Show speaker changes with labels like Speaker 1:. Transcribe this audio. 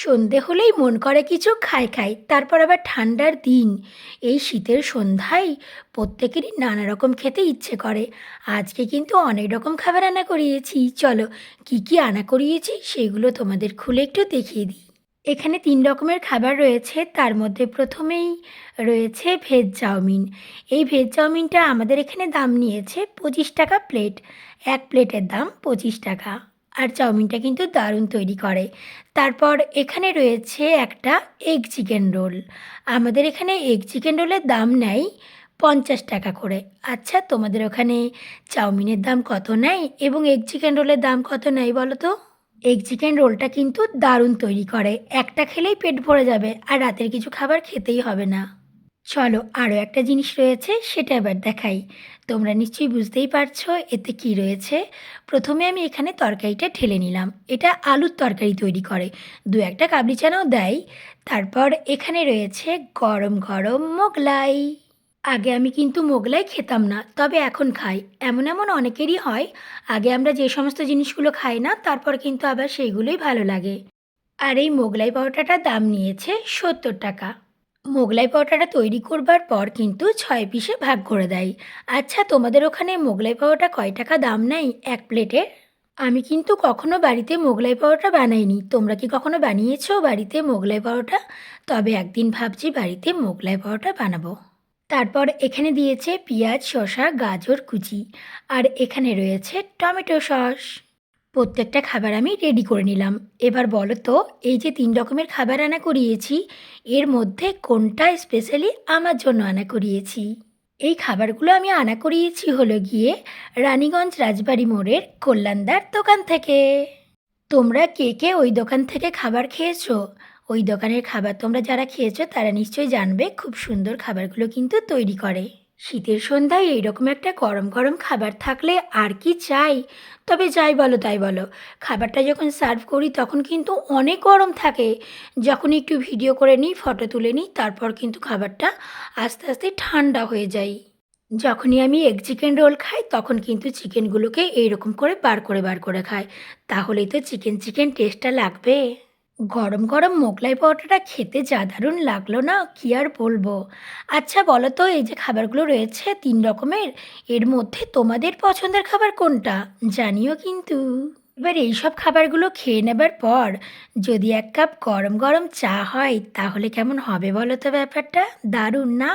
Speaker 1: সন্ধে হলেই মন করে কিছু খাই খাই, তারপর আবার ঠান্ডার দিন, এই শীতের সন্ধ্যায় প্রত্যেকেরই নানা রকম খেতে ইচ্ছে করে। আজকে কিন্তু অনেক রকম খাবার আনা করিয়েছি, চলো কি কি আনা করিয়েছি সেগুলো তোমাদের খুলে একটু দেখিয়ে দিই। এখানে ৩ রকমের খাবার রয়েছে, তার মধ্যে প্রথমেই রয়েছে ভেজ চাউমিন। এই ভেজ চাউমিনটা আমাদের এখানে দাম নিয়েছে ২৫ টাকা প্লেট। এক প্লেটের দাম ২৫ টাকা। আর চাউমিনটা কিন্তু দারুণ তৈরি করে। তারপর এখানে রয়েছে একটা এগ চিকেন রোল। আমাদের এখানে এগ চিকেন রোলের দাম নেয় ৫০ টাকা করে। আচ্ছা, তোমাদের ওখানে চাউমিনের দাম কত নেয় এবং এগ চিকেন রোলের দাম কত নেয় বলো তো? এগ চিকেন রোলটা কিন্তু দারুণ তৈরি করে, একটা খেলেই পেট ভরে যাবে আর রাতের কিছু খাবার খেতেই হবে না। চলো আরও একটা জিনিস রয়েছে, সেটা এবার দেখাই। তোমরা নিশ্চয়ই বুঝতেই পারছো এতে কি রয়েছে। প্রথমে আমি এখানে তরকারিটা ঢেলে নিলাম, এটা আলুর তরকারি তৈরি করে, দু একটা কাবলি চানাও দেয়। তারপর এখানে রয়েছে গরম গরম মোগলাই। আগে আমি কিন্তু মোগলাই খেতাম না, তবে এখন খাই। এমন এমন অনেকেরই হয়, আগে আমরা যে সমস্ত জিনিসগুলো খাই না তারপর কিন্তু আবার সেইগুলোই ভালো লাগে। আর এই মোগলাই পরোটাটার দাম নিয়েছে ৭০ টাকা। মোগলাই পরোটাটা তৈরি করবার পর কিন্তু ৬ পিসে ভাগ করে দেয়। আচ্ছা, তোমাদের ওখানে মোগলাই পরোটা কয় টাকা দাম নেয় এক প্লেটের? আমি কিন্তু কখনো বাড়িতে মোগলাই পরোটা বানাইনি। তোমরা কি কখনো বানিয়েছো বাড়িতে মোগলাই পরোটা? তবে একদিন ভাবছি বাড়িতে মোগলাই পরোটা বানাবো। তারপর এখানে দিয়েছে পেঁয়াজ, শসা, গাজর কুচি। আর এখানে রয়েছে টমেটো সস। প্রত্যেকটা খাবার আমি রেডি করে নিলাম। এবার বলো তো, এই যে ৩ রকমের খাবার আনা করিয়েছি, এর মধ্যে কোনটা স্পেশালি আমার জন্য আনা করিয়েছি? এই খাবারগুলো আমি আনা করিয়েছি হলো গিয়ে রানীগঞ্জ রাজবাড়ি মোড়ের কল্যাণদার দোকান থেকে। তোমরা কে কে ওই দোকান থেকে খাবার খেয়েছো? ওই দোকানের খাবার তোমরা যারা খেয়েছো তারা নিশ্চয়ই জানবে, খুব সুন্দর খাবারগুলো কিন্তু তৈরি করে। শীতের সন্ধ্যায় এইরকম একটা গরম গরম খাবার থাকলে আর কি চাই। তবে যাই বলো তাই বলো, খাবারটা যখন সার্ভ করি তখন কিন্তু অনেক গরম থাকে। যখন একটু ভিডিও করে নিই, ফটো তুলে নিই, তারপর কিন্তু খাবারটা আস্তে আস্তে ঠান্ডা হয়ে যায়। যখনই আমি এগ চিকেন রোল খাই তখন কিন্তু চিকেনগুলোকে এইরকম করে বার করে খাই, তাহলেই তো চিকেন চিকেন টেস্টটা লাগবে। গরম গরম মোগলাই পরোটাটা খেতে যা দারুণ লাগলো না, কি আর বলবো। আচ্ছা বলো তো, এই যে খাবারগুলো রয়েছে ৩ রকমের, এর মধ্যে তোমাদের পছন্দের খাবার কোনটা জানিও কিন্তু। এবার এইসব খাবারগুলো খেয়ে নেবার পর যদি ১ কাপ গরম গরম চা হয় তাহলে কেমন হবে বলো তো ব্যাপারটা? দারুণ না?